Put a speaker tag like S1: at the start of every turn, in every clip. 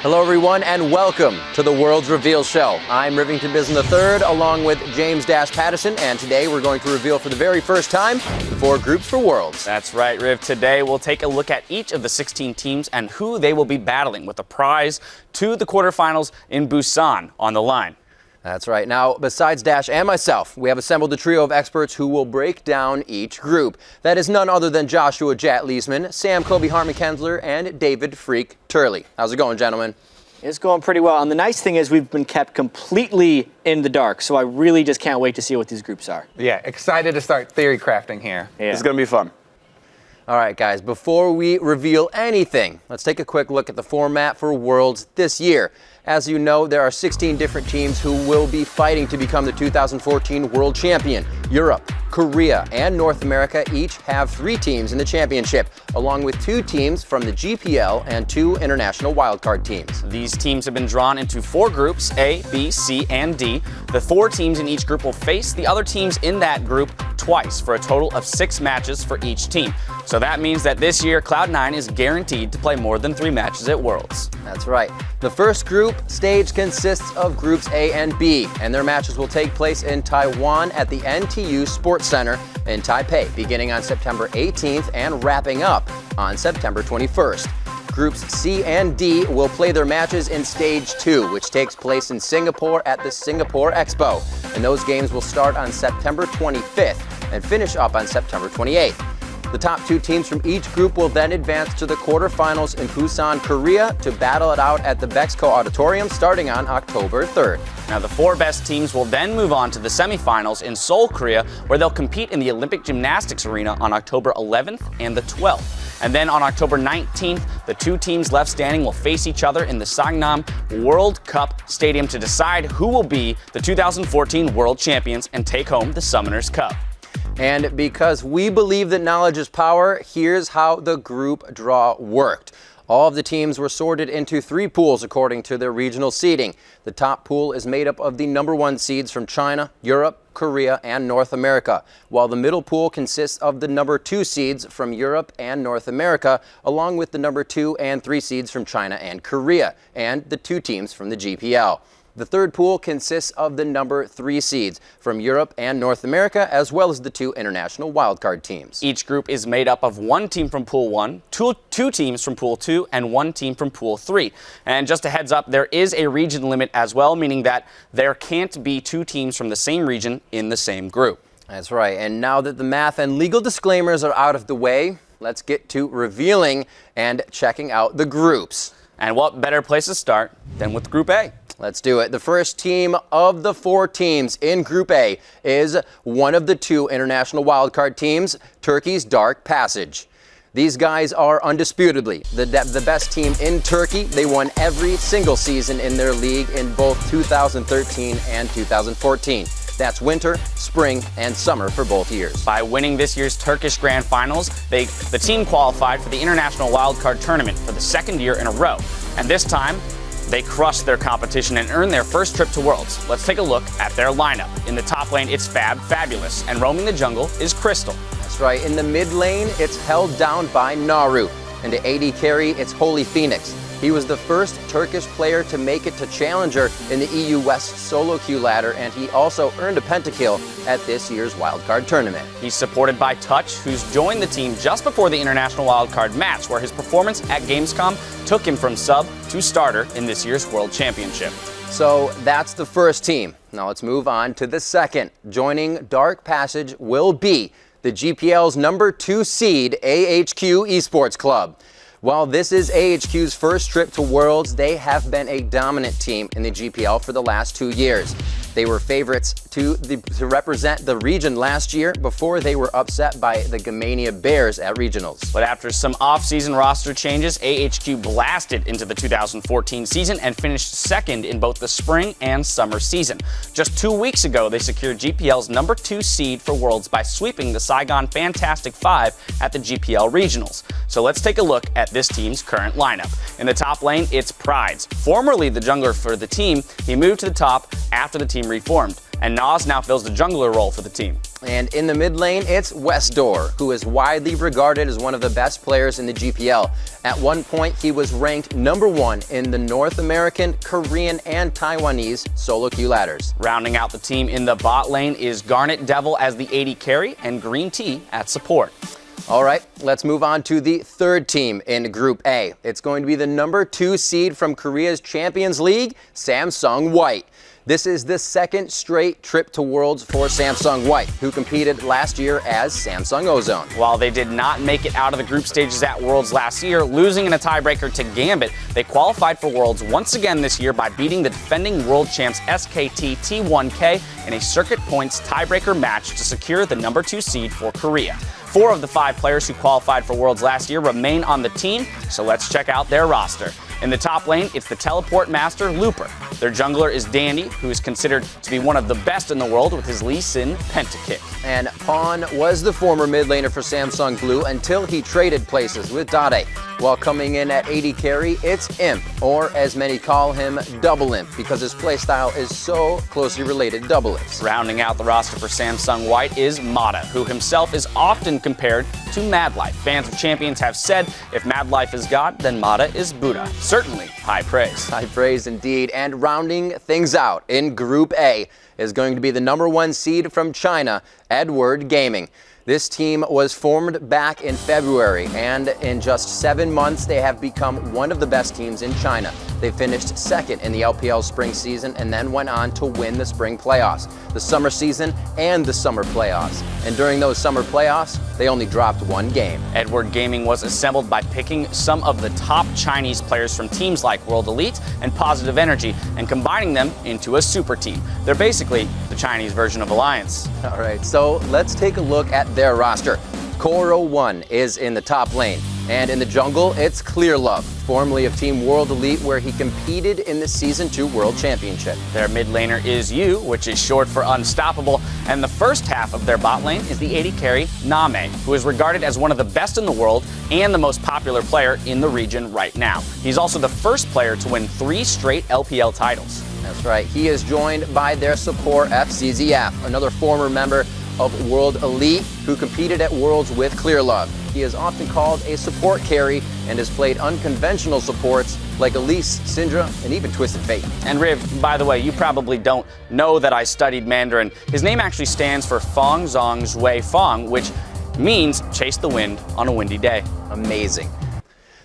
S1: Hello everyone and welcome to the World's Reveal Show. I'm Rivington Bisson III along with James Patterson, and today we're going to reveal for the very first time the 4 groups for Worlds.
S2: That's right, Riv. Today we'll take a look at each of the 16 teams and who they will be battling, with a prize to the quarterfinals in Busan on the line.
S1: That's right. Now, besides Dash and myself, we have assembled a trio of experts who will break down each group. That is none other than Joshua Jat Leesman, Sam Kobe Harmon-Kensler, and David Freak Turley. How's it going, gentlemen?
S3: It's going pretty well. And the nice thing is we've been kept completely in the dark, so I really just can't wait to see what these groups are.
S4: Yeah, excited to start theory crafting here.
S3: Yeah.
S5: It's going to be fun.
S1: All right, guys, before we reveal anything, let's take a quick look at the format for Worlds this year. As you know, there are 16 different teams who will be fighting to become the 2014 World Champion. Europe, Korea, and North America each have 3 teams in the championship, along with 2 teams from the GPL and 2 international wildcard teams.
S2: These teams have been drawn into 4 groups, A, B, C, and D. The 4 teams in each group will face the other teams in that group twice for a total of 6 matches for each team. So that means that this year, Cloud9 is guaranteed to play more than 3 matches at Worlds.
S1: That's right. The first group stage consists of groups A and B, and their matches will take place in Taiwan at the NTU Sports Center in Taipei, beginning on September 18th and wrapping up on September 21st. Groups C and D will play their matches in Stage 2, which takes place in Singapore at the Singapore Expo, and those games will start on September 25th and finish up on September 28th. The top 2 teams from each group will then advance to the quarterfinals in Busan, Korea, to battle it out at the Bexco Auditorium starting on October 3rd.
S2: Now, the 4 best teams will then move on to the semifinals in Seoul, Korea, where they'll compete in the Olympic Gymnastics Arena on October 11th and the 12th. And then on October 19th, the 2 teams left standing will face each other in the Sangnam World Cup Stadium to decide who will be the 2014 World Champions and take home the Summoners Cup.
S1: And because we believe that knowledge is power, here's how the group draw worked. All of the teams were sorted into 3 pools according to their regional seeding. The top pool is made up of the number 1 seeds from China, Europe, Korea, and North America, while the middle pool consists of the number 2 seeds from Europe and North America, along with the number 2 and 3 seeds from China and Korea, and the 2 teams from the GPL. The third pool consists of the number 3 seeds from Europe and North America, as well as the 2 international wildcard teams.
S2: Each group is made up of 1 team from Pool 1, 2 teams from Pool 2, and 1 team from Pool 3. And just a heads up, there is a region limit as well, meaning that there can't be 2 teams from the same region in the same group.
S1: That's right. And now that the math and legal disclaimers are out of the way, let's get to revealing and checking out the groups.
S2: And what better place to start than with Group A?
S1: Let's do it. The first team of the 4 teams in Group A is one of the 2 international wildcard teams, Turkey's Dark Passage. These guys are undisputably the best team in Turkey. They won every single season in their league in both 2013 and 2014. That's winter, spring, and summer for both years.
S2: By winning this year's Turkish Grand Finals, the team qualified for the International Wildcard Tournament for the 2nd year in a row. And this time, they crushed their competition and earned their first trip to Worlds. Let's take a look at their lineup. In the top lane, it's Fabulous, and roaming the jungle is Crystal.
S1: That's right. In the mid lane, it's held down by Naru. And to AD carry, it's Holy Phoenix. He was the first Turkish player to make it to Challenger in the EU West solo queue ladder, and he also earned a pentakill at this year's wildcard tournament.
S2: He's supported by Touch, who's joined the team just before the International Wildcard match, where his performance at Gamescom took him from sub to starter in this year's World Championship.
S1: So that's the first team. Now let's move on to the second. Joining Dark Passage will be the GPL's number 2 seed, AHQ Esports Club. While this is AHQ's first trip to Worlds, they have been a dominant team in the GPL for the last 2 years. They were favorites to represent the region last year before they were upset by the Gamania Bears at regionals.
S2: But after some off-season roster changes, AHQ blasted into the 2014 season and finished 2nd in both the spring and summer season. Just 2 weeks ago, they secured GPL's number 2 seed for Worlds by sweeping the Saigon Fantastic Five at the GPL regionals. So let's take a look at this team's current lineup. In the top lane, it's Prides. Formerly the jungler for the team, he moved to the top after the team reformed, and Nas now fills the jungler role for the team.
S1: And in the mid lane, it's Westdoor, who is widely regarded as one of the best players in the GPL. At one point, he was ranked #1 in the North American, Korean, and Taiwanese solo queue ladders.
S2: Rounding out the team in the bot lane is Garnet Devil as the AD carry and Green Tea at support.
S1: All right, let's move on to the third team in Group A. It's going to be the #2 seed from Korea's Champions League, Samsung White. This is the second straight trip to Worlds for Samsung White, who competed last year as Samsung Ozone.
S2: While they did not make it out of the group stages at Worlds last year, losing in a tiebreaker to Gambit, they qualified for Worlds once again this year by beating the defending world champs SKT T1K in a circuit points tiebreaker match to secure the #2 seed for Korea. 4 of the 5 players who qualified for Worlds last year remain on the team, so let's check out their roster. In the top lane, it's the teleport master Looper. Their jungler is Dandy, who is considered to be one of the best in the world with his Lee Sin pentakick.
S1: And Pawn was the former mid laner for Samsung Blue until he traded places with Dade. While coming in at AD carry, it's Imp, or as many call him, Double Imp, because his playstyle is so closely related to Double Imps.
S2: Rounding out the roster for Samsung White is Mata, who himself is often compared to Madlife. Fans of Champions have said if Madlife is God, then Mata is Buddha. Certainly high praise.
S1: High praise indeed. And rounding things out in Group A is going to be the #1 seed from China, Edward Gaming. This team was formed back in February, and in just 7 months, they have become one of the best teams in China. They finished second in the LPL spring season and then went on to win the spring playoffs, the summer season, and the summer playoffs. And during those summer playoffs, they only dropped 1 game.
S2: Edward Gaming was assembled by picking some of the top Chinese players from teams like World Elite and Positive Energy and combining them into a super team. They're basically the Chinese version of Alliance.
S1: All right, so let's take a look at their roster. Koro1 is in the top lane, and in the jungle, it's Clear Love, formerly of Team World Elite, where he competed in the Season 2 World Championship.
S2: Their mid laner is Yu, which is short for Unstoppable, and the first half of their bot lane is the AD carry, Name, who is regarded as one of the best in the world and the most popular player in the region right now. He's also the first player to win 3 straight LPL titles.
S1: That's right, he is joined by their support FCZF, another former member of World Elite who competed at Worlds with Clear Love. He is often called a support carry and has played unconventional supports like Elise, Syndra, and even Twisted Fate.
S2: And Riv, by the way, you probably don't know that I studied Mandarin. His name actually stands for Fong Zong Zhui Fong, which means chase the wind on a windy day.
S1: Amazing.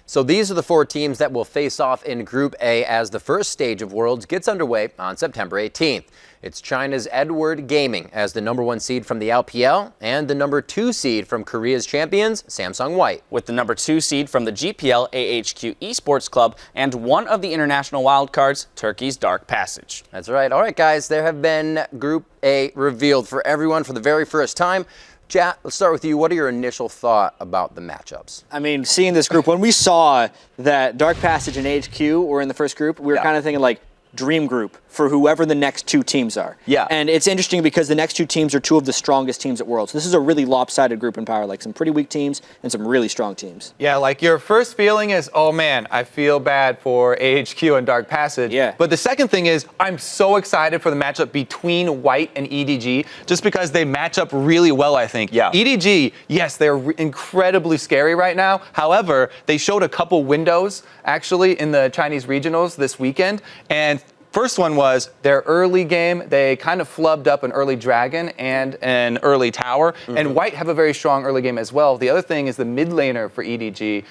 S1: So these are the 4 teams that will face off in Group A as the first stage of Worlds gets underway on September 18th. It's China's Edward Gaming as the #1 seed from the LPL and the #2 seed from Korea's champions, Samsung White.
S2: With the #2 seed from the GPL AHQ eSports Club and one of the international wildcards, Turkey's Dark Passage.
S1: That's right. All right, guys, there have been Group A revealed for everyone for the very first time. Chat, let's start with you. What are your initial thought about the matchups?
S3: I mean, seeing this group, when we saw that Dark Passage and HQ were in the first group, we were kind of thinking like dream group for whoever the next 2 teams are.
S5: Yeah.
S3: And it's interesting because the next 2 teams are 2 of the strongest teams at Worlds. This is a really lopsided group in power, like some pretty weak teams and some really strong teams.
S4: Yeah, like your first feeling is, oh man, I feel bad for AHQ and Dark Passage.
S3: Yeah.
S4: But the second thing is, I'm so excited for the matchup between White and EDG, just because they match up really well, I think.
S5: Yeah.
S4: EDG, yes, they're incredibly scary right now. However, they showed a couple windows, actually, in the Chinese regionals this weekend, and first one was their early game. They kind of flubbed up an early dragon and an early tower. And White have a very strong early game as well. The other thing is the mid laner for EDG,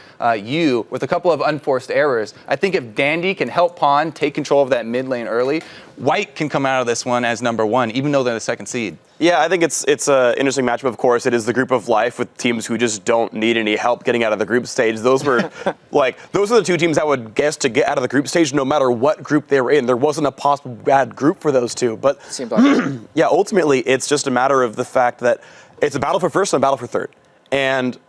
S4: Yu, with a couple of unforced errors. I think if Dandy can help Pawn take control of that mid lane early, White can come out of this one as #1, even though they're the second seed.
S5: Yeah, I think it's an interesting matchup, of course. It is the group of life with teams who just don't need any help getting out of the group stage. Those were, those are the 2 teams I would guess to get out of the group stage no matter what group they were in. There wasn't a possible bad group for those 2. But
S3: Seemed like
S5: yeah, ultimately, it's just a matter of the fact that it's a battle for first and a battle for third. And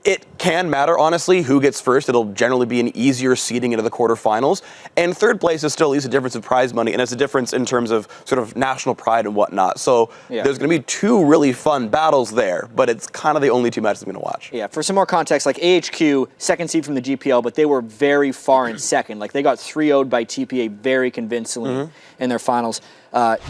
S5: it can matter, honestly, who gets first. It'll generally be an easier seeding into the quarterfinals. And third place is still at least a difference in prize money, and it's a difference in terms of sort of national pride and whatnot. So there's going to be two really fun battles there, but it's kind of the only two matches I'm going to watch.
S3: Yeah, for some more context, like AHQ, second seed from the GPL, but they were very far in second. Like they got 3-0'd by TPA very convincingly in their finals.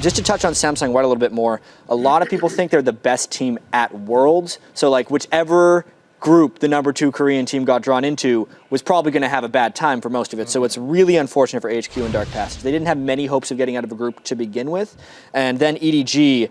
S3: Just to touch on Samsung White a little bit more, a lot of people think they're the best team at Worlds. So like whichever group the number 2 Korean team got drawn into was probably going to have a bad time for most of it. So it's really unfortunate for HQ and Dark Passage. They didn't have many hopes of getting out of a group to begin with. And then EDG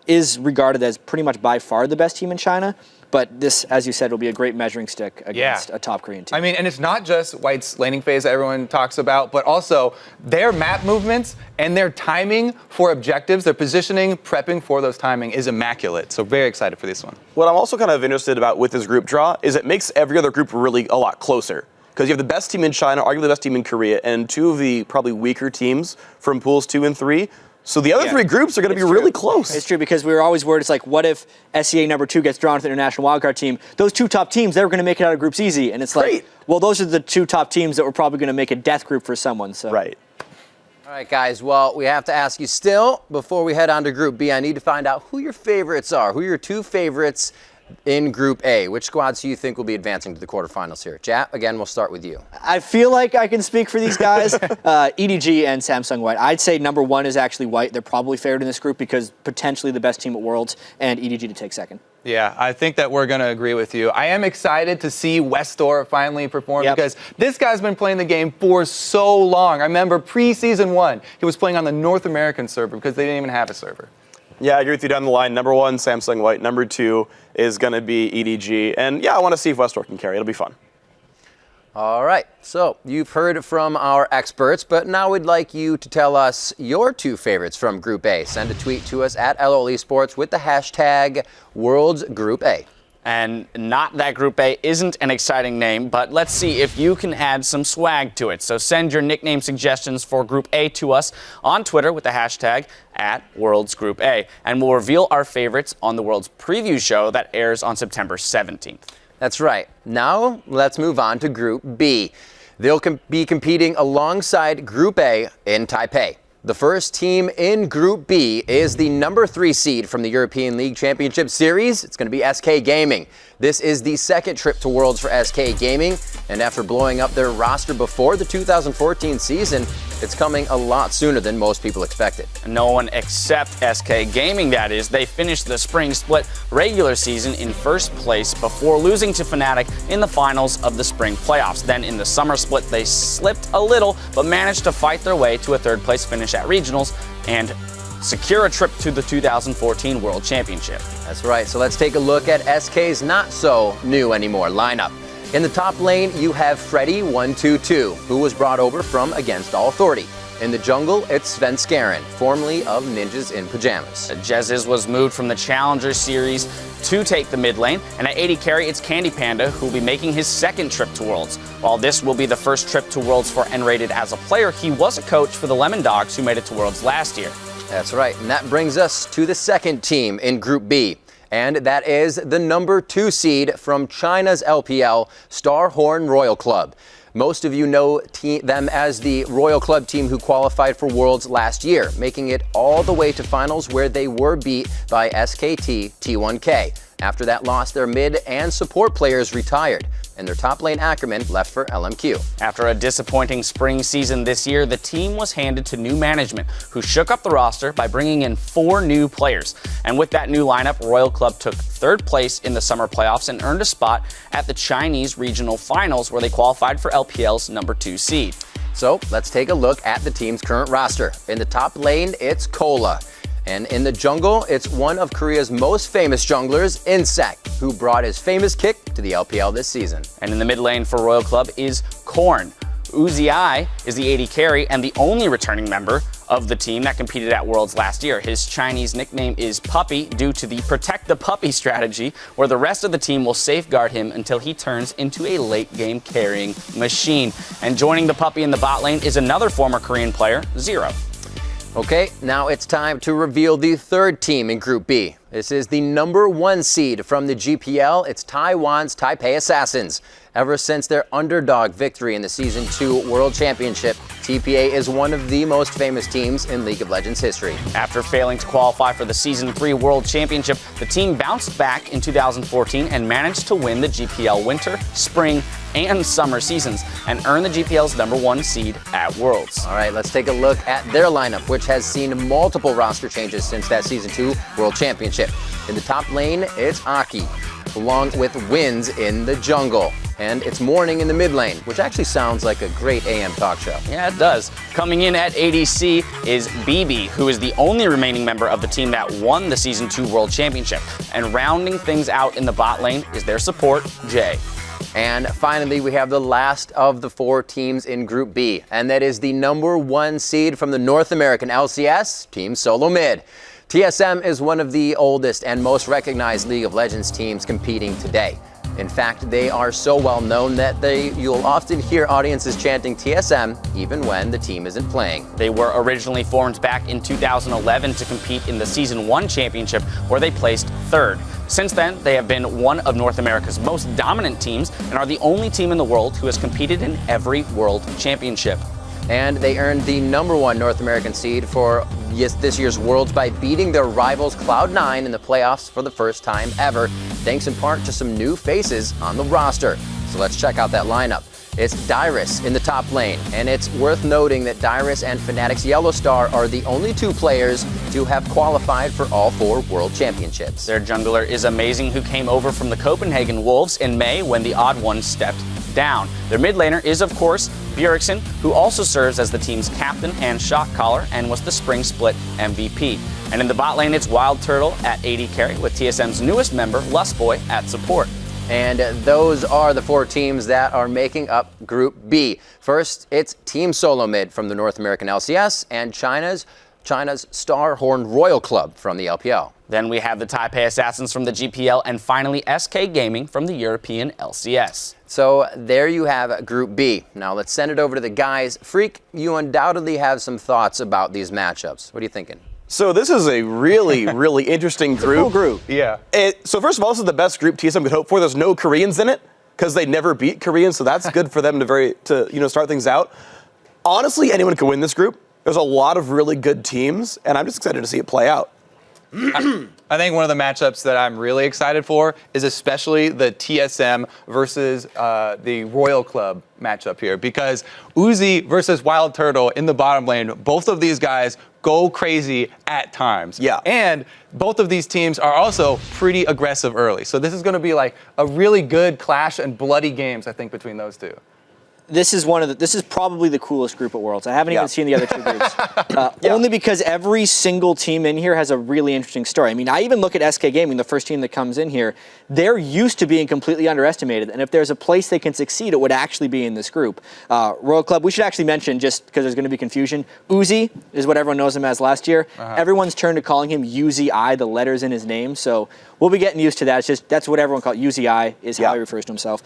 S3: is regarded as pretty much by far the best team in China. But this, as you said, will be a great measuring stick against a top Korean team.
S4: I mean, and it's not just White's laning phase that everyone talks about, but also their map movements and their timing for objectives, their positioning, prepping for those timing is immaculate. So very excited for this one.
S5: What I'm also kind of interested about with this group draw is it makes every other group really a lot closer. Because you have the best team in China, arguably the best team in Korea, and two of the probably weaker teams from pools 2 and 3. So the other three groups are going to be really close.
S3: It's true, because we were always worried, it's like, what if SEA number 2 gets drawn to the international wildcard team? Those two top teams, they were going to make it out of groups easy. And it's like, well, those are the two top teams that were probably going to make a death group for someone. So.
S5: Right.
S1: All right, guys. Well, we have to ask you still, before we head on to Group B, I need to find out who your favorites are. Who are your 2 favorites in Group A? Which squads do you think will be advancing to the quarterfinals here? Jap, again, we'll start with you.
S3: I feel like I can speak for these guys. EDG and Samsung White. I'd say number 1 is actually White. They're probably favored in this group because potentially the best team at Worlds, and EDG to take second.
S4: Yeah, I think that we're going to agree with you. I am excited to see Westor finally perform because this guy's been playing the game for so long. I remember pre-season 1, he was playing on the North American server because they didn't even have a server.
S5: Yeah, I agree with you down the line. Number 1, Samsung White. Number 2 is going to be EDG. And yeah, I want to see if Westor can carry. It'll be fun.
S1: All right. So you've heard from our experts, but now we'd like you to tell us your 2 favorites from Group A. Send a tweet to us at LoL eSports with the hashtag WorldsGroupA.
S2: And Not That Group A isn't an exciting name, but let's see if you can add some swag to it. So send your nickname suggestions for Group A to us on Twitter with the hashtag @WorldsGroupA. And we'll reveal our favorites on the Worlds Preview show that airs on September 17th.
S1: That's right. Now let's move on to Group B. They'll be competing alongside Group A in Taipei. The first team in Group B is the number 3 seed from the European League Championship Series. It's going to be SK Gaming. This is the second trip to Worlds for SK Gaming, and after blowing up their roster before the 2014 season, it's coming a lot sooner than most people expected.
S2: No one except SK Gaming, that is. They finished the spring split regular season in first place before losing to Fnatic in the finals of the spring playoffs. Then in the summer split, they slipped a little, but managed to fight their way to a third place finish at regionals and secure a trip to the 2014 World Championship.
S1: That's right. So let's take a look at SK's not so new anymore lineup. In the top lane, you have Freddy122, who was brought over from Against All Authority. In the jungle, it's Sven Skaren, formerly of Ninjas in Pajamas.
S2: Jeziz was moved from the Challenger Series to take the mid lane, and at AD carry, it's Candy Panda, who will be making his second trip to Worlds. While this will be the first trip to Worlds for N-Rated as a player, he was a coach for the Lemon Dogs, who made it to Worlds last year.
S1: That's right, and that brings us to the second team in Group B. And that is the number 2 seed from China's LPL, Starhorn Royal Club. Most of you know them as the Royal Club team who qualified for Worlds last year, making it all the way to finals where they were beat by SKT T1K. After that loss, their mid and support players retired, and their top lane Ackerman left for LMQ.
S2: After a disappointing spring season this year, the team was handed to new management, who shook up the roster by bringing in 4 new players. And with that new lineup, Royal Club took third place in the summer playoffs and earned a spot at the Chinese regional finals, where they qualified for LPL's number 2 seed.
S1: So let's take a look at the team's current roster. In the top lane, it's Cola. And in the jungle, it's one of Korea's most famous junglers, Insect, who brought his famous kick to the LPL this season.
S2: And in the mid lane for Royal Club is Korn. Uzi I is the AD carry and the only returning member of the team that competed at Worlds last year. His Chinese nickname is Puppy due to the Protect the Puppy strategy, where the rest of the team will safeguard him until he turns into a late game carrying machine. And joining the Puppy in the bot lane is another former Korean player, Zero.
S1: Okay, now it's time to reveal the third team in Group B. This is the #1 seed from the GPL. It's Taiwan's Taipei Assassins. Ever since their underdog victory in the Season 2 World Championship, TPA is one of the most famous teams in League of Legends history.
S2: After failing to qualify for the Season 3 World Championship, the team bounced back in 2014 and managed to win the GPL Winter, Spring, and Summer seasons and earn the GPL's #1 seed at Worlds.
S1: All right, let's take a look at their lineup, which has seen multiple roster changes since that Season 2 World Championship. In the top lane, it's Aki, along with Wins in the jungle. And it's Morning in the mid lane, which actually sounds like a great AM talk show.
S2: Yeah, it does. Coming in at ADC is BB, who is the only remaining member of the team that won the Season 2 World Championship. And rounding things out in the bot lane is their support, Jay.
S1: And finally, we have the last of the 4 teams in Group B, and that is the #1 seed from the North American LCS, Team Solo Mid. TSM is one of the oldest and most recognized League of Legends teams competing today. In fact, they are so well known that you'll often hear audiences chanting TSM even when the team isn't playing.
S2: They were originally formed back in 2011 to compete in the Season 1 Championship, where they placed 3rd. Since then, they have been one of North America's most dominant teams and are the only team in the world who has competed in every World Championship.
S1: And they earned the #1 North American seed for this year's Worlds by beating their rivals Cloud9 in the playoffs for the first time ever, thanks in part to some new faces on the roster. So let's check out that lineup. It's Dyrus in the top lane, and it's worth noting that Dyrus and Fnatic's Yellowstar are the only 2 players to have qualified for all 4 World Championships.
S2: Their jungler is Amazing, who came over from the Copenhagen Wolves in May when the Odd Ones stepped down. Their mid laner is, of course, Bjergsen, who also serves as the team's captain and shot caller and was the Spring Split MVP. And in the bot lane, it's Wild Turtle at AD carry, with TSM's newest member, Lustboy, at support.
S1: And those are the 4 teams that are making up Group B. First, it's Team Solo Mid from the North American LCS and China's Starhorn Royal Club from the LPL.
S2: Then we have the Taipei Assassins from the GPL, and finally SK Gaming from the European LCS.
S1: So there you have Group B. Now let's send it over to the guys. Freak, you undoubtedly have some thoughts about these matchups. What are you thinking?
S5: So this is a really, really interesting group.
S3: Cool group.
S4: Yeah.
S5: So first of all, this is the best group TSM could hope for. There's no Koreans in it because they never beat Koreans, so that's good for them to start things out. Honestly, anyone could win this group. There's a lot of really good teams, and I'm just excited to see it play out.
S4: I think one of the matchups that I'm really excited for is especially the TSM versus the Royal Club matchup here, because Uzi versus Wild Turtle in the bottom lane, both of these guys go crazy at times.
S5: Yeah.
S4: And both of these teams are also pretty aggressive early. So this is going to be like a really good clash and bloody games, I think, between those two.
S3: This is probably the coolest group at Worlds. I haven't even seen the other 2 groups. Only because every single team in here has a really interesting story. I mean, I even look at SK Gaming, the first team that comes in here. They're used to being completely underestimated, and if there's a place they can succeed, it would actually be in this group. Royal Club, we should actually mention, just because there's going to be confusion, Uzi is what everyone knows him as last year. Everyone's turned to calling him Uzi, the letters in his name, so we'll be getting used to that. It's just, that's what everyone calls Uzi, is how he refers to himself.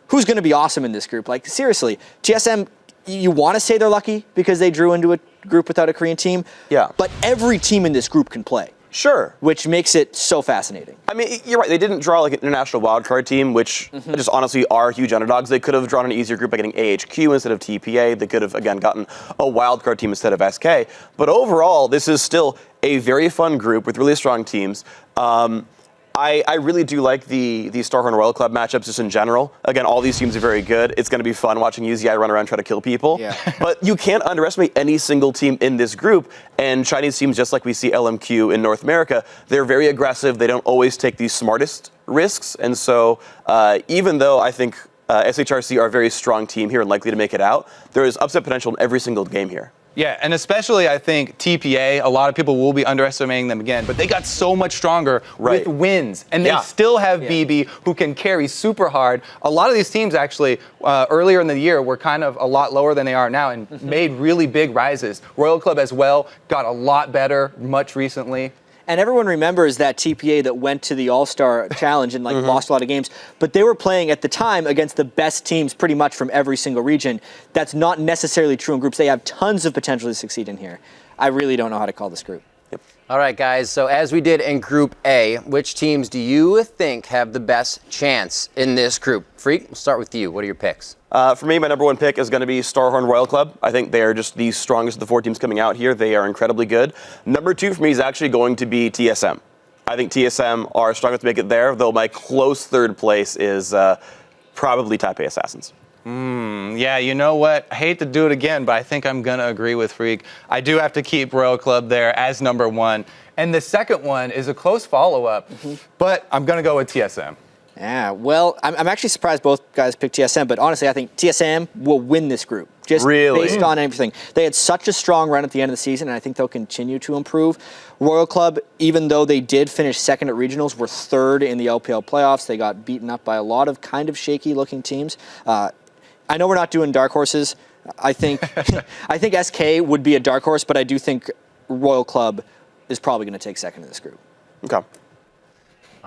S3: Who's going to be awesome in this group? Like, seriously, TSM, you want to say they're lucky because they drew into a group without a Korean team.
S5: Yeah.
S3: But every team in this group can play.
S5: Sure.
S3: Which makes it so fascinating.
S5: I mean, you're right. They didn't draw like an international wildcard team, which just honestly are huge underdogs. They could have drawn an easier group by getting AHQ instead of TPA. They could have, again, gotten a wildcard team instead of SK. But overall, this is still a very fun group with really strong teams. I really do like the Starhorn Royal Club matchups just in general. Again, all these teams are very good. It's going to be fun watching UZI run around and try to kill people.
S3: Yeah.
S5: But you can't underestimate any single team in this group. And Chinese teams, just like we see LMQ in North America, they're very aggressive. They don't always take the smartest risks. And so even though I think SHRC are a very strong team here and likely to make it out, there is upset potential in every single game here.
S4: Yeah, and especially I think TPA, a lot of people will be underestimating them again, but they got so much stronger with wins, and they still have BB who can carry super hard. A lot of these teams actually earlier in the year were kind of a lot lower than they are now and made really big rises. Royal Club as well got a lot better much recently.
S3: And everyone remembers that TPA that went to the All-Star Challenge and lost a lot of games. But they were playing at the time against the best teams pretty much from every single region. That's not necessarily true in groups. They have tons of potential to succeed in here. I really don't know how to call this group.
S1: All right, guys, so as we did in Group A, which teams do you think have the best chance in this group? Freak, we'll start with you. What are your picks?
S5: For me, my number one pick is going to be Starhorn Royal Club. I think they are just the strongest of the 4 teams coming out here. They are incredibly good. Number 2 for me is actually going to be TSM. I think TSM are strong enough to make it there, though my close third place is probably Taipei Assassins.
S4: Yeah, you know what? I hate to do it again, but I think I'm going to agree with Freak. I do have to keep Royal Club there as number 1. And the second one is a close follow-up, but I'm going to go with TSM.
S3: Yeah, well, I'm actually surprised both guys picked TSM, but honestly, I think TSM will win this group. Just based on everything. They had such a strong run at the end of the season, and I think they'll continue to improve. Royal Club, even though they did finish second at regionals, were third in the LPL playoffs. They got beaten up by a lot of kind of shaky-looking teams. I know we're not doing dark horses. I think I think SK would be a dark horse, but I do think Royal Club is probably going to take second in this group.
S5: Okay.
S1: All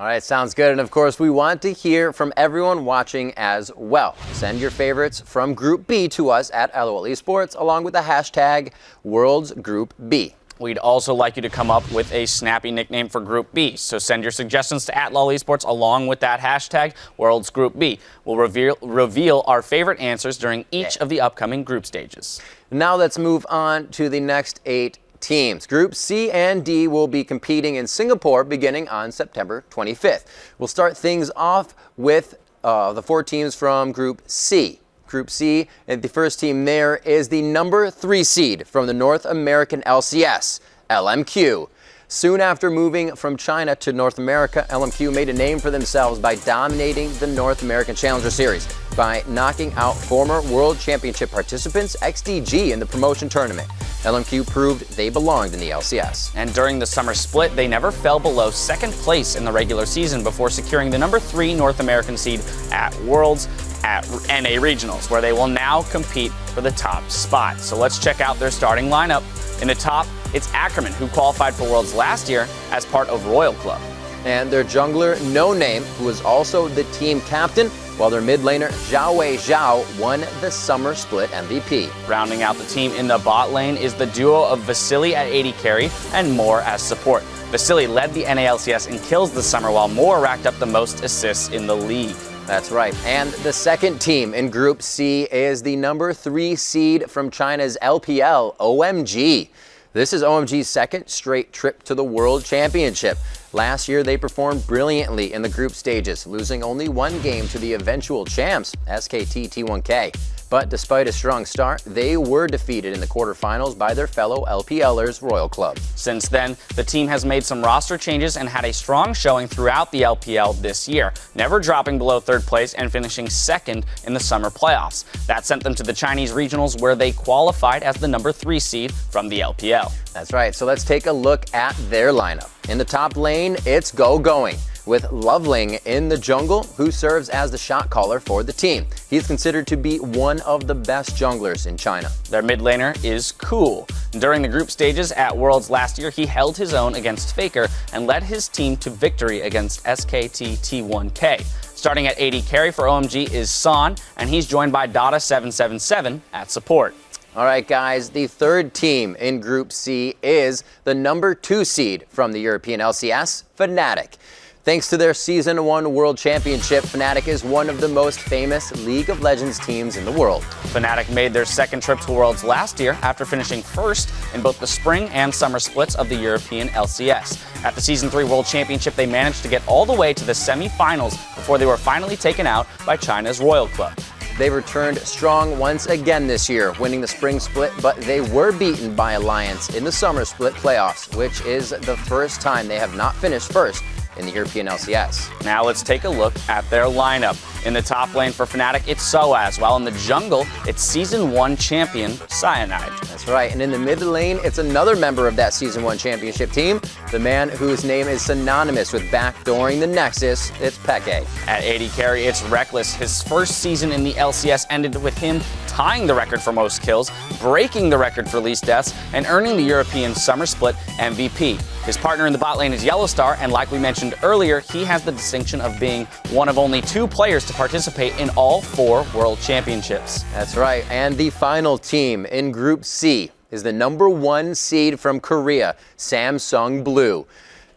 S1: right, sounds good. And of course, we want to hear from everyone watching as well. Send your favorites from Group B to us at LOL eSports, along with the hashtag WorldsGroupB.
S2: We'd also like you to come up with a snappy nickname for Group B. So send your suggestions to @LOL eSports along with that hashtag WorldsGroupB. We'll reveal our favorite answers during each of the upcoming group stages.
S1: Now let's move on to the next 8 teams. Group C and D will be competing in Singapore beginning on September 25th. We'll start things off with the 4 teams from Group C. Group C, and the first team there is the number 3 seed from the North American LCS, LMQ. Soon after moving from China to North America, LMQ made a name for themselves by dominating the North American Challenger Series by knocking out former World Championship participants XDG in the promotion tournament. LMQ proved they belonged in the LCS.
S2: And during the summer split, they never fell below second place in the regular season before securing the number 3 North American seed at Worlds at NA Regionals, where they will now compete for the top spot. So let's check out their starting lineup. In the top, it's Ackerman, who qualified for Worlds last year as part of Royal Club.
S1: And their jungler, No Name, who was also the team captain, while their mid laner, Xiaowei Zhao, won the summer split MVP.
S2: Rounding out the team in the bot lane is the duo of Vasily at AD carry and Moore as support. Vasily led the NALCS in kills this summer, while Moore racked up the most assists in the league.
S1: That's right. And the second team in Group C is the number 3 seed from China's LPL, OMG. This is OMG's second straight trip to the World Championship. Last year, they performed brilliantly in the group stages, losing only 1 game to the eventual champs, SKT T1K. But despite a strong start, they were defeated in the quarterfinals by their fellow LPLers, Royal Club.
S2: Since then, the team has made some roster changes and had a strong showing throughout the LPL this year, never dropping below 3rd place and finishing 2nd in the summer playoffs. That sent them to the Chinese regionals, where they qualified as the number 3 seed from the LPL.
S1: That's right, so let's take a look at their lineup. In the top lane, it's Going, with Loveling in the jungle, who serves as the shot caller for the team. He's considered to be one of the best junglers in China.
S2: Their mid laner is Cool. During the group stages at Worlds last year, he held his own against Faker and led his team to victory against SKT T1K. Starting at AD carry for OMG is San, and he's joined by Dada777 at support.
S1: All right, guys, the third team in Group C is the number 2 seed from the European LCS, Fnatic. Thanks to their Season 1 World Championship, Fnatic is one of the most famous League of Legends teams in the world.
S2: Fnatic made their second trip to Worlds last year after finishing 1st in both the spring and summer splits of the European LCS. At the Season 3 World Championship, they managed to get all the way to the semi-finals before they were finally taken out by China's Royal Club.
S1: They returned strong once again this year, winning the spring split, but they were beaten by Alliance in the summer split playoffs, which is the first time they have not finished first in the European LCS.
S2: Now let's take a look at their lineup. In the top lane for Fnatic, it's Soaz, while in the jungle, it's Season 1 champion Cyanide.
S1: That's right, and in the mid lane, it's another member of that Season 1 championship team, the man whose name is synonymous with backdooring the Nexus, it's Peke.
S2: At AD carry, it's Reckless. His first season in the LCS ended with him tying the record for most kills, breaking the record for least deaths, and earning the European Summer Split MVP. His partner in the bot lane is Yellowstar, and like we mentioned earlier, he has the distinction of being one of only 2 players to participate in all 4 World Championships.
S1: That's right, and the final team in Group C is the number 1 seed from Korea, Samsung Blue.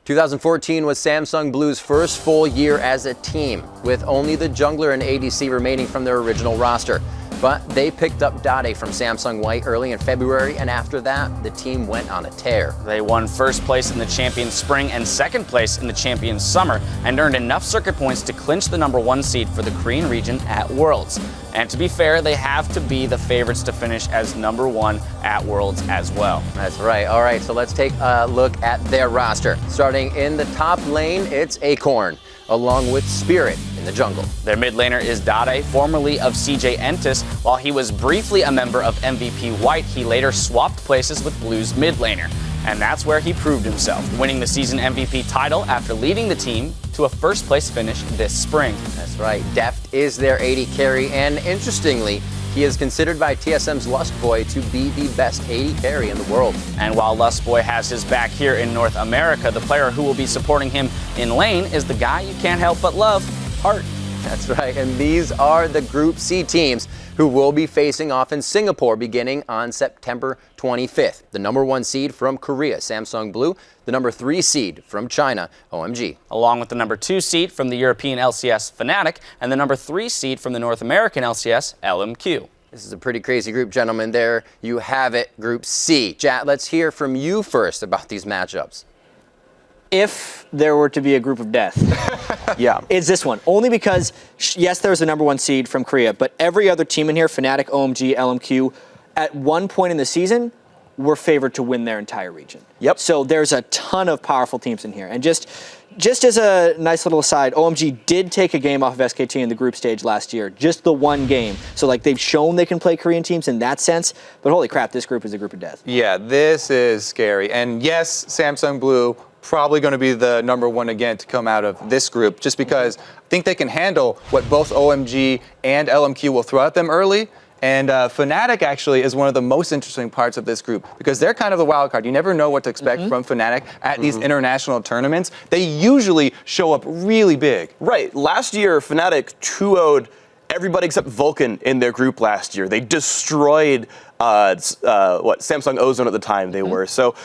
S1: 2014 was Samsung Blue's first full year as a team, with only the jungler and ADC remaining from their original roster. But they picked up Dade from Samsung White early in February, and after that, the team went on a tear.
S2: They won first place in the Champions Spring and second place in the Champions Summer, and earned enough circuit points to clinch the number 1 seed for the Korean region at Worlds. And to be fair, they have to be the favorites to finish as number 1 at Worlds as well.
S1: That's right. All right, so let's take a look at their roster. Starting in the top lane, it's Acorn, along with Spirit in the jungle.
S2: Their mid laner is Dade, formerly of CJ Entus. While he was briefly a member of MVP White, he later swapped places with Blue's mid laner. And that's where he proved himself, winning the season MVP title after leading the team to a first place finish this spring.
S1: That's right. Deft is their AD carry, and interestingly, he is considered by TSM's Lust Boy to be the best AD carry in the world.
S2: And while Lust Boy has his back here in North America, the player who will be supporting him in lane is the guy you can't help but love, Hart.
S1: That's right, and these are the Group C teams who will be facing off in Singapore beginning on September 25th. The number 1 seed from Korea, Samsung Blue. The number 3 seed from China, OMG.
S2: Along with the number 2 seed from the European LCS, Fnatic, and the number 3 seed from the North American LCS, LMQ.
S1: This is a pretty crazy group, gentlemen. There you have it, Group C. Jat, let's hear from you first about these matchups.
S3: If there were to be a group of death,
S5: Yeah.
S3: it's this one. Only because, yes, there's a number 1 seed from Korea, but every other team in here, Fnatic, OMG, LMQ, at one point in the season, were favored to win their entire region.
S5: Yep.
S3: So there's a ton of powerful teams in here. And just as a nice little aside, OMG did take a game off of SKT in the group stage last year. Just the one game. So like they've shown they can play Korean teams in that sense. But holy crap, this group is a group of death.
S4: Yeah, this is scary. And yes, Samsung Blue probably going to be the number 1 again to come out of this group, just because I think they can handle what both OMG and LMQ will throw at them early. And Fnatic actually is one of the most interesting parts of this group because they're kind of the wild card. You never know what to expect from Fnatic at these international tournaments. They usually show up really big.
S5: Right. Last year, Fnatic 2-0'd everybody except Vulcan in their group last year. They destroyed Samsung Ozone at the time they were. So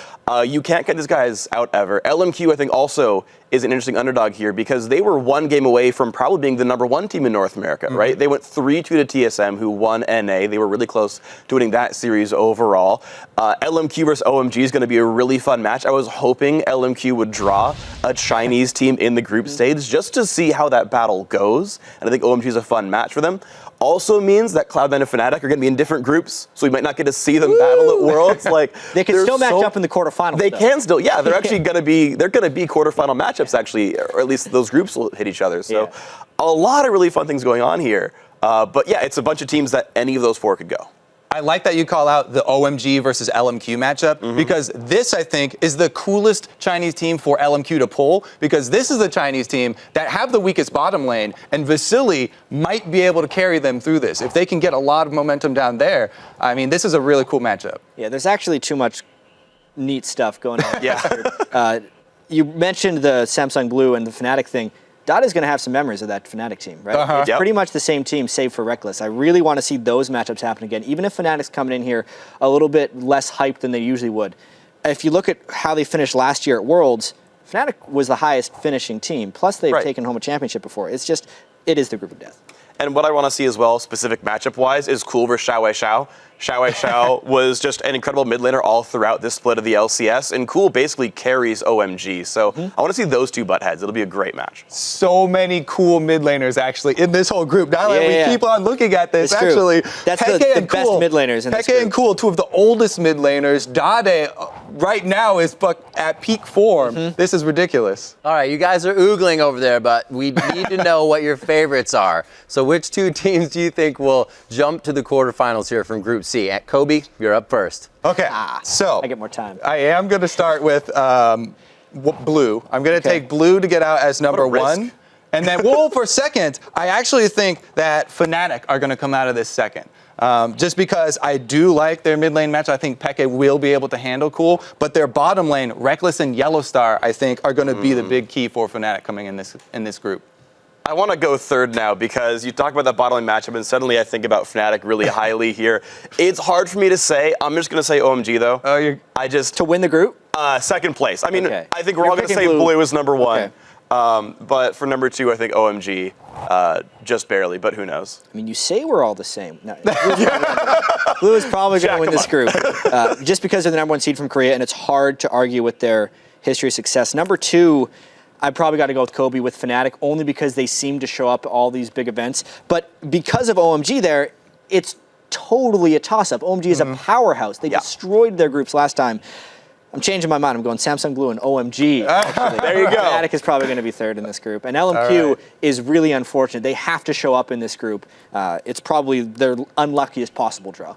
S5: you can't get these guys out ever. LMQ, I think, also is an interesting underdog here because they were 1 game away from probably being the number 1 team in North America, right? They went 3-2 to TSM, who won NA. They were really close to winning that series overall. LMQ versus OMG is going to be a really fun match. I was hoping LMQ would draw a Chinese team in the group stage just to see how that battle goes. And I think OMG is a fun match for them. Also means that Cloud9 and Fnatic are going to be in different groups, so we might not get to see them battle at Worlds. Like
S3: They can still match up in the quarterfinals.
S5: They can still, yeah. They're actually going to be quarterfinal matchups actually, or at least those groups will hit each other. So a lot of really fun things going on here. But yeah, it's a bunch of teams that any of those 4 could go.
S4: I like that you call out the OMG versus LMQ matchup because this, I think, is the coolest Chinese team for LMQ to pull because this is the Chinese team that have the weakest bottom lane, and Vasily might be able to carry them through this. If they can get a lot of momentum down there, I mean, this is a really cool matchup.
S3: Yeah, there's actually too much neat stuff going on.
S5: Yeah.
S3: You mentioned the Samsung Blue and the Fnatic thing. Dada's going to have some memories of that Fnatic team, right? It's pretty much the same team, save for Reckless. I really want to see those matchups happen again, even if Fnatic's coming in here a little bit less hyped than they usually would. If you look at how they finished last year at Worlds, Fnatic was the highest finishing team. Plus, they've taken home a championship before. It's just, it is the group of death.
S5: And what I want to see as well, specific matchup-wise, is Cool versus Xiao Xiao. Xiao Xiao was just an incredible mid laner all throughout this split of the LCS, and Cool basically carries OMG. So I want to see those 2 butt heads. It'll be a great match.
S4: So many cool mid laners actually in this whole group. Now that we keep on looking at this,
S3: It's
S4: actually,
S3: true. That's the best mid laners in this
S4: Peke
S3: group.
S4: and Cool, 2 of the oldest mid laners. Dade right now is at peak form. This is ridiculous.
S1: All right, you guys are oogling over there, but we need to know what your favorites are. So which 2 teams do you think will jump to the quarterfinals here from Group C? At Kobe, you're up first.
S4: Okay, so
S3: I get more time.
S4: I am going to start with Blue. I'm going to take Blue to get out as number 1. And then, for second, I actually think that Fnatic are going to come out of this second. Just because I do like their mid lane match. I think Peke will be able to handle Cool. But their bottom lane, Reckless and Yellowstar, I think, are going to be the big key for Fnatic coming in this group.
S5: I want to go third now because you talk about that bot lane matchup, and suddenly I think about Fnatic really highly here. It's hard for me to say. I'm just going to say OMG, though.
S3: To win the group?
S5: Second place. I mean,
S3: Okay.
S5: I think we're all going to say blue is number one.
S3: Okay.
S5: But for number two, I think OMG, just barely, but who knows?
S3: I mean, you say we're all the same. No, Blue is probably going to win this group just because they're the number one seed from Korea, and it's hard to argue with their history of success. Number two, I probably got to go with Kobe with Fnatic, only because they seem to show up at all these big events. But because of OMG there, it's totally a toss-up. OMG is a powerhouse. They destroyed their groups last time. I'm changing my mind. I'm going Samsung Blue and OMG.
S5: There you go.
S3: Fnatic is probably going to be third in this group. And LMQ is really unfortunate. They have to show up in this group. It's probably their unluckiest possible draw.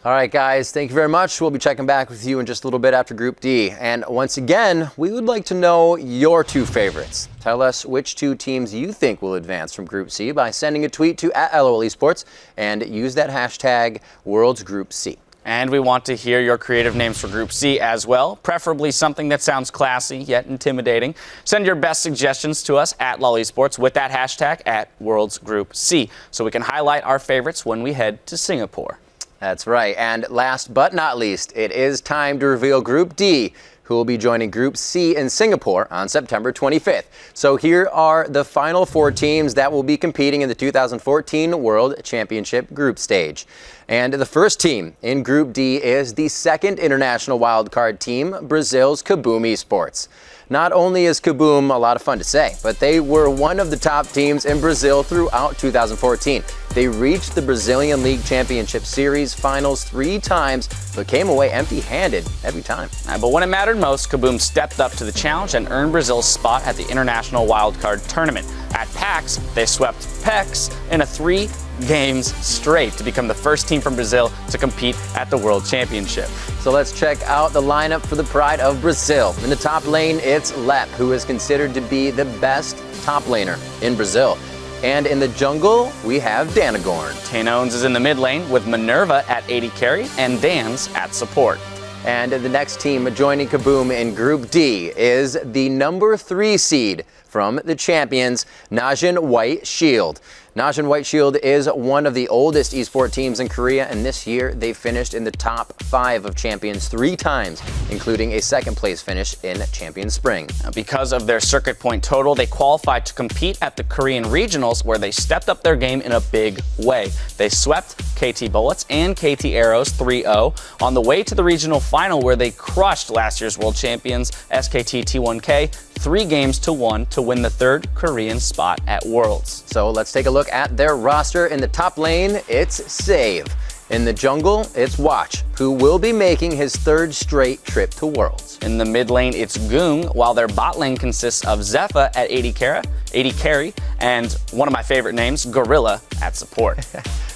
S1: All right, guys, thank you very much. We'll be checking back with you in just a little bit after Group D. And once again, we would like to know your two favorites. Tell us which two teams you think will advance from Group C by sending a tweet to @LoL eSports and use that hashtag World's Group C.
S2: And we want to hear your creative names for Group C as well, preferably something that sounds classy yet intimidating. Send your best suggestions to us @LoL eSports with that hashtag @World's Group C so we can highlight our favorites when we head to Singapore.
S1: That's right. And last but not least, it is time to reveal Group D, who will be joining Group C in Singapore on September 25th. So here are the final 4 teams that will be competing in the 2014 World Championship group stage. And the first team in Group D is the second international wildcard team, Brazil's Kaboom eSports. Not only is Kaboom a lot of fun to say, but they were one of the top teams in Brazil throughout 2014. They reached the Brazilian League Championship Series finals 3 times, but came away empty-handed every time.
S2: But when it mattered most, Kaboom stepped up to the challenge and earned Brazil's spot at the International Wildcard Tournament. At PAX, they swept PEX in a 3 games straight to become the first team from Brazil to compete at the World Championship.
S1: So let's check out the lineup for the pride of Brazil. In the top lane, it's Lep, who is considered to be the best top laner in Brazil. And in the jungle, we have Danagorn.
S2: Tanones is in the mid lane with Minerva at AD carry and Dans at support.
S1: And the next team joining Kaboom in Group D is the number 3 seed from the champions, Najin White Shield. Najin White Shield is one of the oldest esports teams in Korea, and this year they finished in the top 5 of Champions 3 times, including a second place finish in Champions Spring.
S2: Because of their circuit point total, they qualified to compete at the Korean regionals, where they stepped up their game in a big way. They swept KT Bullets and KT Arrows 3-0 on the way to the regional final, where they crushed last year's world champions SKT T1K 3-1 to win the 3rd Korean spot at Worlds.
S1: So let's take a look at their roster. In the top lane, it's Save. In the jungle, it's Watch, who will be making his 3rd straight trip to Worlds.
S2: In the mid lane, it's Goong, while their bot lane consists of Zephyr at AD carry, and one of my favorite names, Gorilla, at support.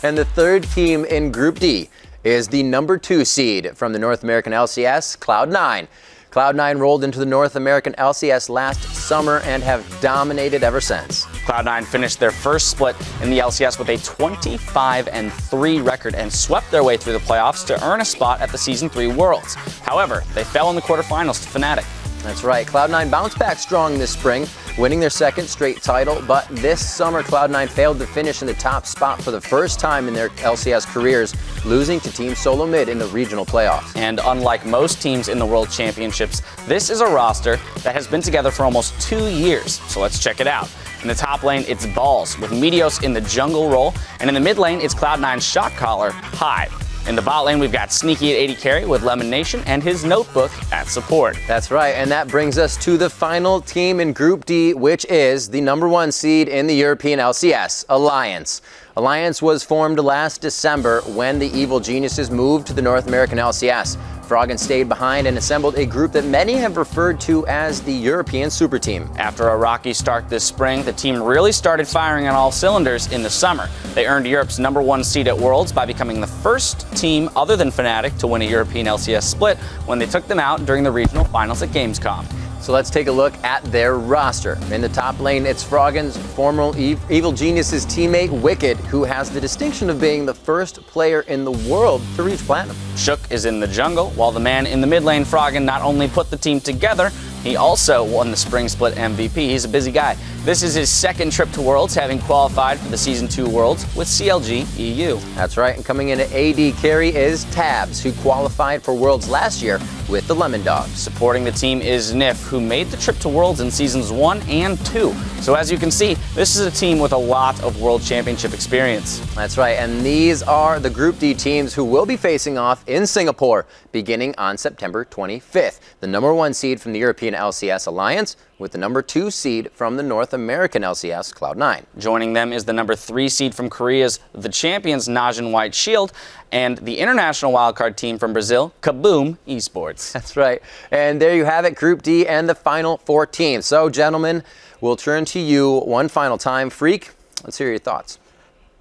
S1: And the 3rd team in Group D is the number 2 seed from the North American LCS, Cloud9. Cloud9 rolled into the North American LCS last summer and have dominated ever since.
S2: Cloud9 finished their first split in the LCS with a 25-3 record and swept their way through the playoffs to earn a spot at the Season 3 Worlds. However, they fell in the quarterfinals to Fnatic.
S1: That's right. Cloud9 bounced back strong this spring, winning their 2nd straight title, but this summer Cloud9 failed to finish in the top spot for the first time in their LCS careers, losing to Team Solo Mid in the regional playoffs.
S2: And unlike most teams in the World Championships, this is a roster that has been together for almost 2 years, so let's check it out. In the top lane, it's Balls, with Meteos in the jungle role, and in the mid lane, it's Cloud9's shot caller, Hive. In the bot lane, we've got Sneaky at AD carry with Lemon Nation and his Notebook at support.
S1: That's right, and that brings us to the final team in Group D, which is the number 1 seed in the European LCS, Alliance. Alliance was formed last December when the Evil Geniuses moved to the North American LCS. Froggen stayed behind and assembled a group that many have referred to as the European Super Team.
S2: After a rocky start this spring, the team really started firing on all cylinders in the summer. They earned Europe's number 1 seed at Worlds by becoming the first team other than Fnatic to win a European LCS split when they took them out during the regional finals at Gamescom.
S1: So let's take a look at their roster. In the top lane, it's Froggen's former Evil Geniuses teammate, Wicked, who has the distinction of being the first player in the world to reach Platinum.
S2: Shook is in the jungle, while the man in the mid lane, Froggen, not only put the team together, He also won the Spring Split MVP. He's a busy guy. This is his second trip to Worlds, having qualified for the Season 2 Worlds with CLG EU.
S1: That's right, and coming in at AD carry is Tabs, who qualified for Worlds last year with the Lemon Dogs.
S2: Supporting the team is Nif, who made the trip to Worlds in Seasons 1 and 2. So as you can see, this is a team with a lot of World Championship experience.
S1: That's right, and these are the Group D teams who will be facing off in Singapore beginning on September 25th. The number 1 seed from the European LCS Alliance with the number 2 seed from the North American LCS Cloud9.
S2: Joining them is the number 3 seed from Korea's The Champions Najin White Shield and the international wildcard team from Brazil, Kaboom eSports.
S1: That's right, and there you have it, Group D and the final 4 teams. So, gentlemen, we'll turn to you one final time. Freak, let's hear your thoughts.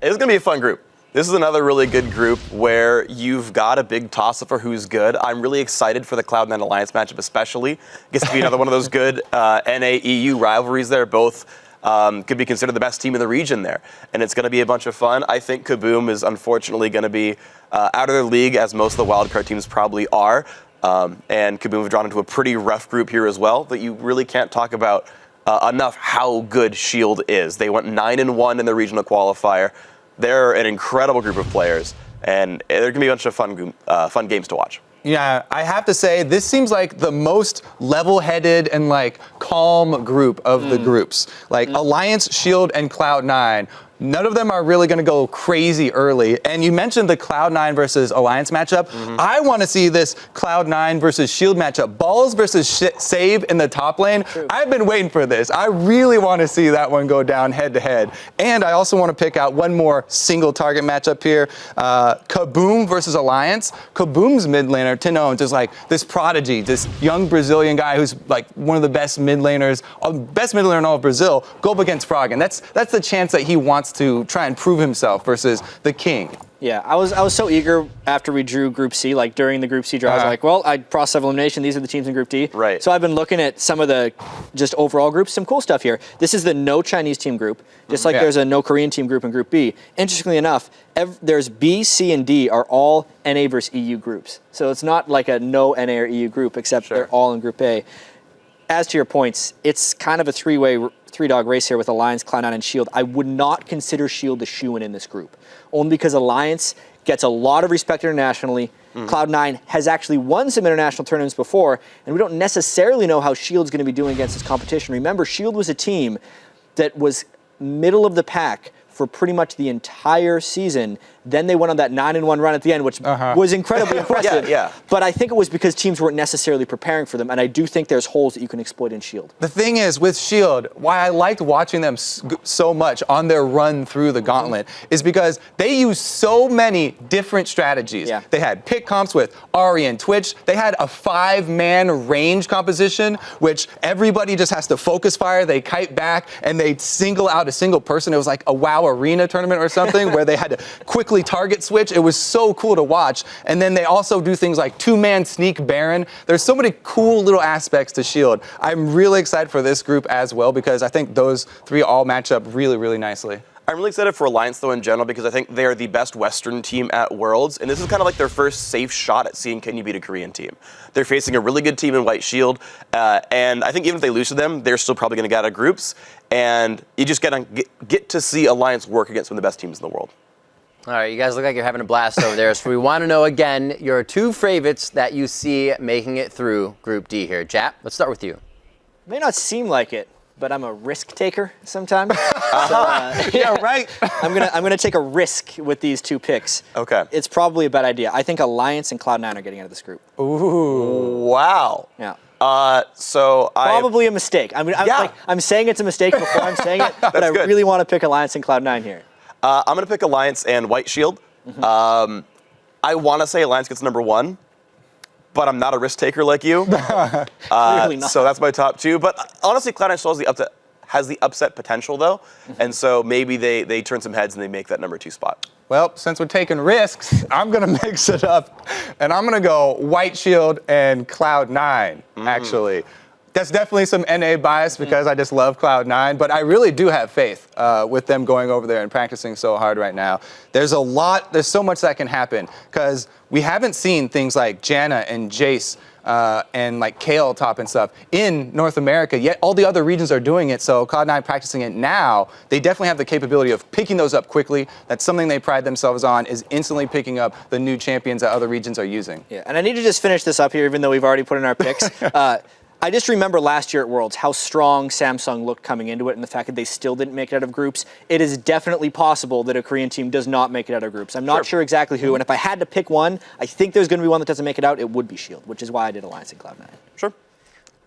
S5: It's going to be a fun group. This is another really good group where you've got a big toss-up for who's good. I'm really excited for the Cloud9 Alliance matchup especially. It gets to be another one of those good NA-EU rivalries there. Both could be considered the best team in the region there. And it's going to be a bunch of fun. I think Kaboom is unfortunately going to be out of their league, as most of the wildcard teams probably are. And Kaboom have drawn into a pretty rough group here as well, that you really can't talk about enough how good Shield is. They went 9-1 in the regional qualifier. They're an incredible group of players, and they're going to be a bunch of fun games to watch.
S4: Yeah, I have to say, this seems like the most level-headed and like calm group of the groups. Like Alliance, Shield, and Cloud9. None of them are really going to go crazy early. And you mentioned the Cloud9 versus Alliance matchup. I want to see this Cloud9 versus Shield matchup. Balls versus Save in the top lane. I've been waiting for this. I really want to see that one go down head-to-head. And I also want to pick out one more single target matchup here. Kaboom versus Alliance. Kaboom's mid laner, Tinones, is like this prodigy, this young Brazilian guy who's like one of the best mid laners, best mid laner in all of Brazil, go up against Frog. And that's the chance that he wants to try and prove himself versus the king.
S3: Yeah, I was so eager after we drew Group C, like during the Group C draw, I was like, well, process of elimination, these are the teams in Group D.
S5: Right.
S3: So I've been looking at some of the just overall groups, some cool stuff here. This is the no Chinese team group, just like there's a no Korean team group in Group B. Interestingly enough, there's B, C, and D are all NA versus EU groups. So it's not like a no NA or EU group, except they're all in Group A. As to your points, it's kind of a three-dog race here with Alliance, Cloud9, and Shield. I would not consider Shield the shoo-in in this group, only because Alliance gets a lot of respect internationally. Cloud9 has actually won some international tournaments before, and we don't necessarily know how Shield's going to be doing against this competition. Remember, Shield was a team that was middle of the pack for pretty much the entire season. Then they went on that 9-1 run at the end, which was incredibly impressive. But I think it was because teams weren't necessarily preparing for them, and I do think there's holes that you can exploit in Shield.
S4: The thing is, with Shield, why I liked watching them so much on their run through the gauntlet is because they use so many different strategies. They had pick comps with Ahri and Twitch. They had a 5-man range composition, which everybody just has to focus fire. They kite back, and they single out a single person. It was like a WoW Arena tournament or something where they had to quickly target switch. It was so cool to watch. And then they also do things like 2-man sneak Baron. There's so many cool little aspects to Shield. I'm really excited for this group as well because I think those 3 all match up really, really nicely.
S5: I'm really excited for Alliance, though, in general, because I think they are the best Western team at Worlds, and this is kind of like their first safe shot at seeing can you beat a Korean team. They're facing a really good team in White Shield, and I think even if they lose to them, they're still probably going to get out of groups, and you just get to see Alliance work against one of the best teams in the world.
S1: All right, you guys look like you're having a blast over there, so we want to know, again, your 2 favorites that you see making it through Group D here. Jap, let's start with you.
S3: It may not seem like it, but I'm a risk taker sometimes.
S4: Yeah, right.
S3: I'm gonna take a risk with these 2 picks.
S5: Okay.
S3: It's probably a bad idea. I think Alliance and Cloud9 are getting out of this group.
S5: Ooh. Wow.
S3: Yeah.
S5: So
S3: probably a mistake. I'm saying it's a mistake before I'm saying it, but I really want to pick Alliance and Cloud9 here.
S5: I'm going to pick Alliance and White Shield. I want to say Alliance gets number 1. But I'm not a risk taker like you.
S3: Clearly not.
S5: So that's my top 2. But honestly, Cloud9 still has the upset potential, though. And so maybe they turn some heads and they make that number 2 spot.
S4: Well, since we're taking risks, I'm going to mix it up. And I'm going to go White Shield and Cloud9, actually. That's definitely some NA bias because I just love Cloud9, but I really do have faith with them going over there and practicing so hard right now. There's so much that can happen because we haven't seen things like Janna and Jace and like kale top and stuff in North America, yet all the other regions are doing it. So Cloud9 practicing it now, they definitely have the capability of picking those up quickly. That's something they pride themselves on, is instantly picking up the new champions that other regions are using.
S3: Yeah, and I need to just finish this up here, even though we've already put in our picks. I just remember last year at Worlds how strong Samsung looked coming into it, and the fact that they still didn't make it out of groups. It is definitely possible that a Korean team does not make it out of groups. I'm not sure exactly who, and if I had to pick one, I think there's going to be one that doesn't make it out. It would be Shield, which is why I did Alliance and Cloud9.
S5: Sure.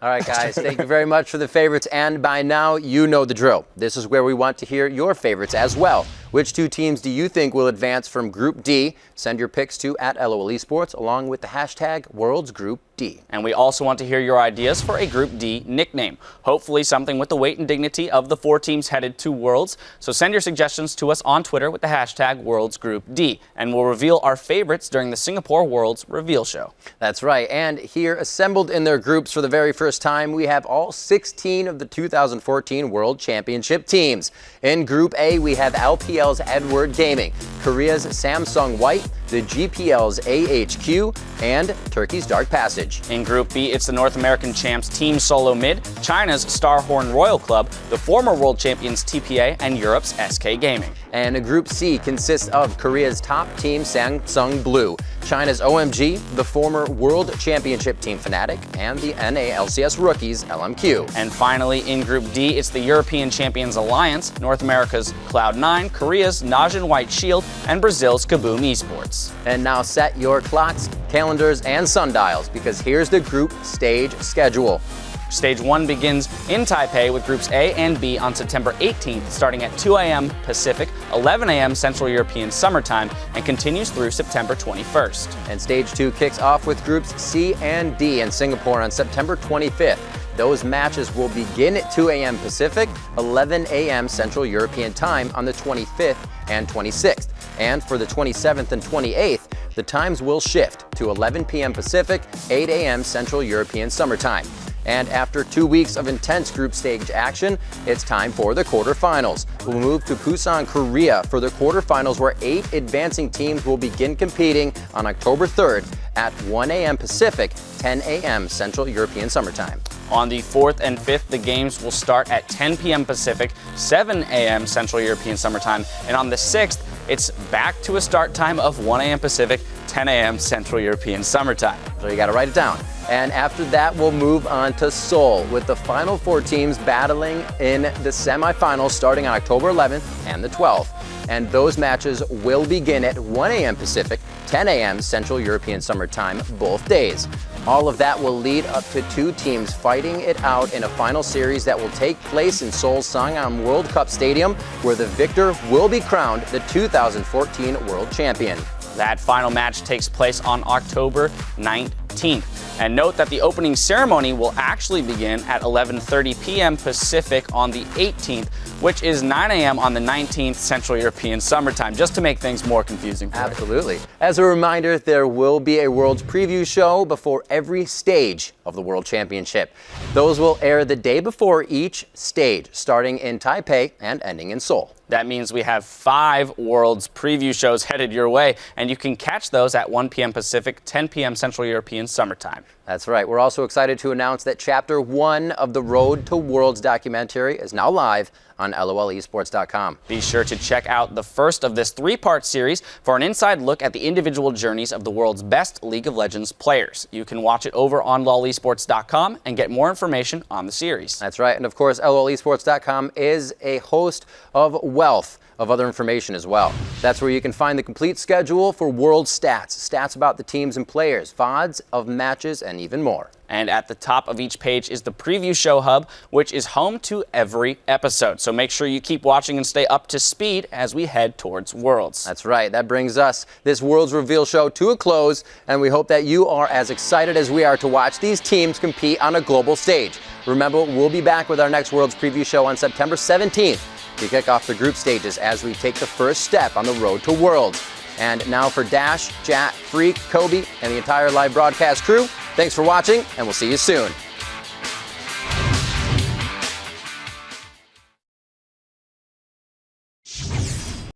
S1: All right, guys, thank you very much for the favorites, and by now, you know the drill. This is where we want to hear your favorites as well. Which two teams do you think will advance from Group D? Send your picks to @LOL Esports along with the hashtag WorldsGroupD.
S2: And we also want to hear your ideas for a Group D nickname. Hopefully something with the weight and dignity of the 4 teams headed to Worlds. So send your suggestions to us on Twitter with the hashtag WorldsGroupD. And we'll reveal our favorites during the Singapore Worlds Reveal Show.
S1: That's right. And here, assembled in their groups for the very first time, we have all 16 of the 2014 World Championship teams. In Group A, we have LPL's Edward Gaming, Korea's Samsung White, the GPL's AHQ, and Turkey's Dark Passage.
S2: In Group B, it's the North American champs Team Solo Mid, China's Starhorn Royal Club, the former world champions TPA, and Europe's SK Gaming.
S1: And Group C consists of Korea's top team Samsung Blue, China's OMG, the former World Championship team Fnatic, and the NALCS rookies LMQ.
S2: And finally, in Group D, it's the European Champions Alliance, North America's Cloud9, Korea's Najin White Shield, and Brazil's Kaboom Esports.
S1: And now set your clocks, calendars, and sundials, because here's the group stage schedule.
S2: Stage 1 begins in Taipei with Groups A and B on September 18th, starting at 2 a.m. Pacific, 11 a.m. Central European Summer Time, and continues through September 21st.
S1: And Stage 2 kicks off with Groups C and D in Singapore on September 25th. Those matches will begin at 2 a.m. Pacific, 11 a.m. Central European Time on the 25th and 26th. And for the 27th and 28th, the times will shift to 11 p.m. Pacific, 8 a.m. Central European Summer Time. And after 2 weeks of intense group stage action, it's time for the quarterfinals. We'll move to Busan, Korea for the quarterfinals, where 8 advancing teams will begin competing on October 3rd at 1 a.m. Pacific, 10 a.m. Central European Summer Time.
S2: On the 4th and 5th, the games will start at 10 p.m. Pacific, 7 a.m. Central European Summer Time. And on the 6th, it's back to a start time of 1 a.m. Pacific, 10 a.m. Central European Summer Time.
S1: So you got to write it down. And after that, we'll move on to Seoul, with the final 4 teams battling in the semifinals starting on October 11th and the 12th. And those matches will begin at 1 a.m. Pacific, 10 a.m. Central European Summer Time, both days. All of that will lead up to 2 teams fighting it out in a final series that will take place in Seoul's Sangam World Cup Stadium, where the victor will be crowned the 2014 World Champion.
S2: That final match takes place on October 19th. And note that the opening ceremony will actually begin at 11:30 p.m. Pacific on the 18th, which is 9 a.m. on the 19th Central European Summer Time, just to make things more confusing for you.
S1: Absolutely. As a reminder, there will be a Worlds preview show before every stage of the World Championship. Those will air the day before each stage, starting in Taipei and ending in Seoul.
S2: That means we have 5 Worlds preview shows headed your way, and you can catch those at 1 p.m. Pacific, 10 p.m. Central European Summer Time.
S1: That's right. We're also excited to announce that Chapter 1 of the Road to Worlds documentary is now live on LOLesports.com.
S2: Be sure to check out the first of this 3-part series for an inside look at the individual journeys of the world's best League of Legends players. You can watch it over on LOLesports.com and get more information on the series.
S1: That's right. And of course, LOLesports.com is a host of wealth of other information as well. That's where you can find the complete schedule for world stats about the teams and players, VODs of matches, and even more.
S2: And at the top of each page is the Preview Show Hub, which is home to every episode. So make sure you keep watching and stay up to speed as we head towards Worlds.
S1: That's right. That brings us, this Worlds Reveal Show, to a close, and we hope that you are as excited as we are to watch these teams compete on a global stage. Remember, we'll be back with our next Worlds Preview Show on September 17th to kick off the group stages as we take the first step on the road to Worlds. And now for Dash, Jack, Freak, Kobe, and the entire live broadcast crew, thanks for watching, and we'll see you soon.